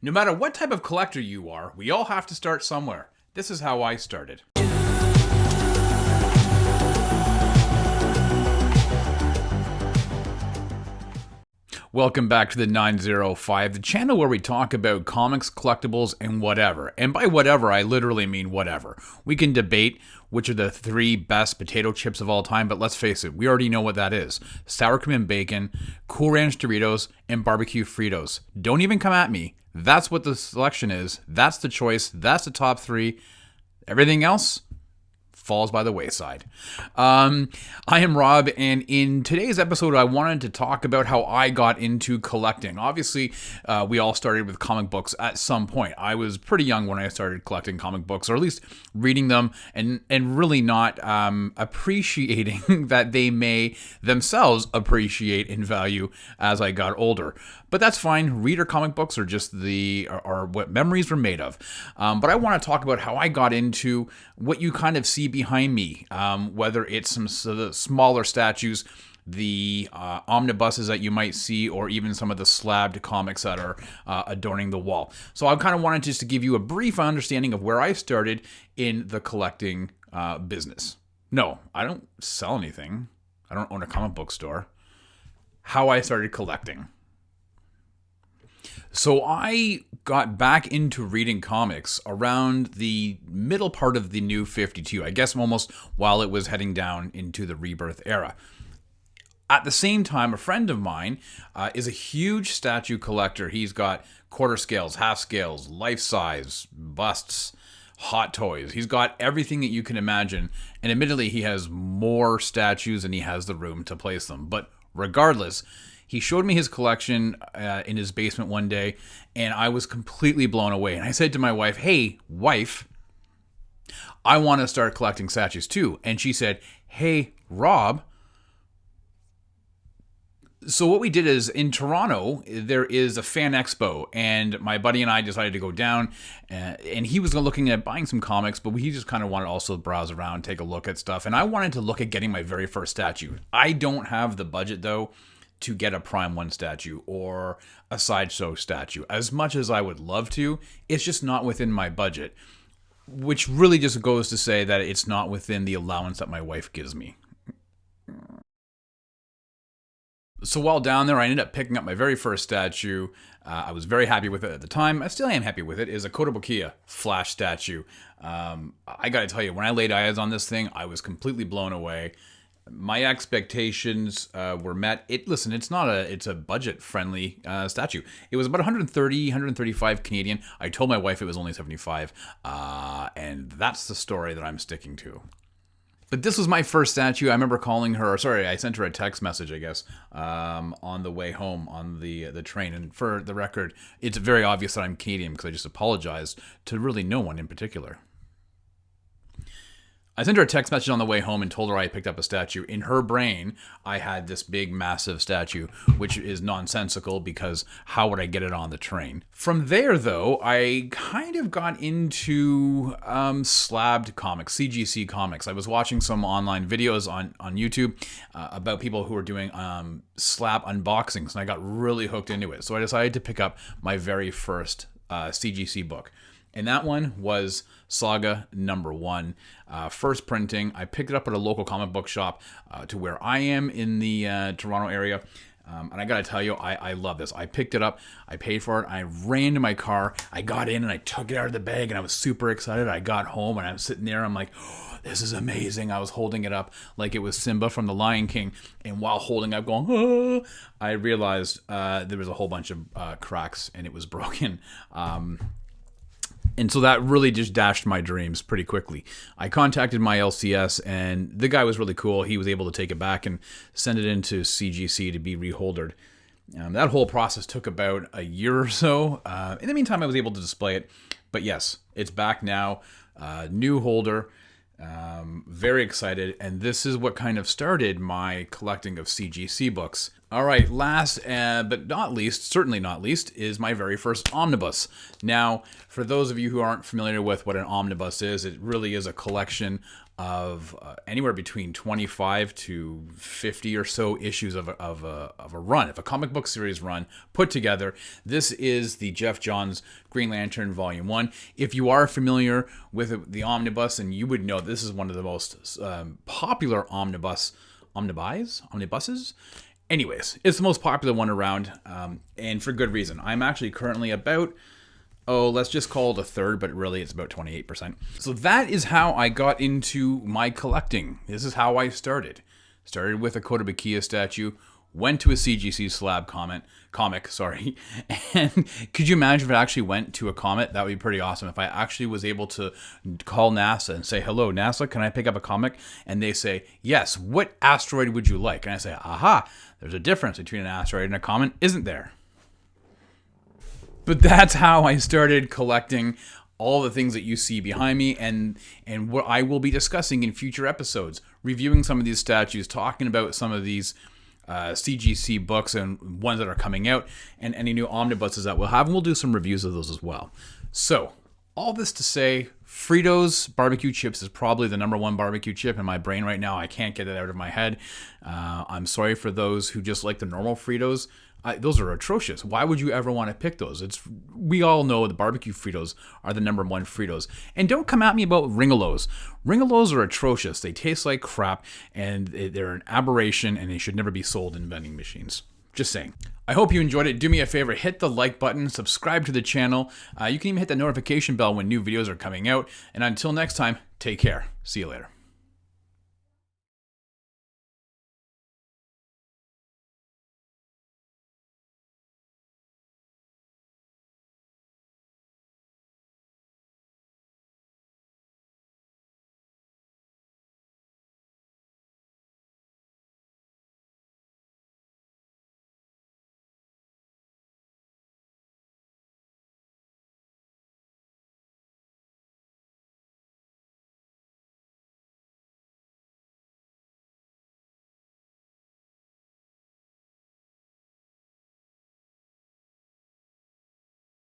No matter what type of collector you are, we all have to start somewhere. This is how I started. Welcome back to the 905, the channel where we talk about comics, collectibles, and whatever. And by whatever, I literally mean whatever. We can debate which are the three best potato chips of all time, but let's face it, we already know what that is. Sour cream and bacon, Cool Ranch Doritos, and barbecue Fritos. Don't even come at me. That's what the selection is. That's the choice. That's the top three. Everything else falls by the wayside. I am Rob, and in today's episode, I wanted to talk about how I got into collecting. Obviously, we all started with comic books at some point. I was pretty young when I started collecting comic books, or at least reading them, and really not appreciating that they may themselves appreciate in value as I got older. But that's fine. Reader comic books are just are what memories were made of. But I want to talk about how I got into what you kind of see behind me, whether it's some sort of smaller statues, the omnibuses that you might see, or even some of the slabbed comics that are adorning the wall. So I kind of wanted just to give you a brief understanding of where I started in the collecting business. No, I don't sell anything. I don't own a comic book store. How I started collecting. So I got back into reading comics around the middle part of the New 52, I guess almost while it was heading down into the Rebirth era. At the same time, a friend of mine is a huge statue collector. He's got quarter scales, half scales, life size, busts, hot toys. He's got everything that you can imagine. And admittedly, he has more statues than he has the room to place them. But regardless, he showed me his collection in his basement one day, and I was completely blown away. And I said to my wife, "Hey, wife, I want to start collecting statues too." And she said, "Hey, Rob." So what we did is, in Toronto, there is a fan expo, and my buddy and I decided to go down, and he was looking at buying some comics, but he just kind of wanted to also browse around, take a look at stuff, and I wanted to look at getting my very first statue. I don't have the budget, though, to get a Prime 1 statue or a Sideshow statue. As much as I would love to, it's just not within my budget, which really just goes to say that it's not within the allowance that my wife gives me. So while down there, I ended up picking up my very first statue. I was very happy with it at the time. I still am happy with it. It's a Kotobukiya Flash statue. I got to tell you, when I laid eyes on this thing, I was completely blown away. My expectations were met. It's a budget-friendly statue. It was about 135 Canadian. I told my wife it was only 75, and that's the story that I'm sticking to. But this was my first statue. I remember calling her, I sent her a text message, I guess, on the way home on the train. And for the record, it's very obvious that I'm Canadian because I just apologized to really no one in particular. I sent her a text message on the way home and told her I picked up a statue. In her brain, I had this big, massive statue, which is nonsensical because how would I get it on the train? From there, though, I kind of got into slabbed comics, CGC comics. I was watching some online videos on YouTube about people who were doing slab unboxings, and I got really hooked into it. So I decided to pick up my very first CGC book. And that one was Saga #1. First printing. I picked it up at a local comic book shop to where I am in the Toronto area. And I got to tell you, I love this. I picked it up. I paid for it. I ran to my car. I got in and I took it out of the bag and I was super excited. I got home and I'm sitting there. I'm like, oh, this is amazing. I was holding it up like it was Simba from The Lion King. And while holding up going, oh, I realized there was a whole bunch of cracks and it was broken. And so that really just dashed my dreams pretty quickly. I contacted my LCS, and the guy was really cool. He was able to take it back and send it into CGC to be reholdered. That whole process took about a year or so. In the meantime, I was able to display it. But yes, it's back now. New holder. Very excited. And this is what kind of started my collecting of CGC books. All right, last but not least, certainly not least, is my very first omnibus. Now, for those of you who aren't familiar with what an omnibus is, it really is a collection of anywhere between 25 to 50 or so issues of a run, of a comic book series run put together. This is the Geoff Johns Green Lantern Volume 1. If you are familiar with the omnibus, and you would know this is one of the most popular omnibuses. Anyways, it's the most popular one around, and for good reason. I'm actually currently about, let's just call it a third, but really it's about 28%. So that is how I got into my collecting. This is how I started. Started with a Kotobukiya statue, went to a CGC Slab comic, and could you imagine if it actually went to a comet? That would be pretty awesome. If I actually was able to call NASA and say, hello, NASA, can I pick up a comic? And they say, yes, what asteroid would you like? And I say, aha, there's a difference between an asteroid and a comet, isn't there? But that's how I started collecting all the things that you see behind me, and what I will be discussing in future episodes, reviewing some of these statues, talking about some of these CGC books and ones that are coming out, and any new omnibuses that we'll have, and we'll do some reviews of those as well. So, all this to say, Fritos barbecue chips is probably the number one barbecue chip in my brain right now. I can't get it out of my head. I'm sorry for those who just like the normal Fritos. Those are atrocious. Why would you ever want to pick those? We all know the barbecue Fritos are the number one Fritos. And don't come at me about Ringolos. Ringolos are atrocious. They taste like crap, and they're an aberration, and they should never be sold in vending machines. Just saying. I hope you enjoyed it. Do me a favor, hit the like button, subscribe to the channel. You can even hit the notification bell when new videos are coming out. And until next time, take care. See you later.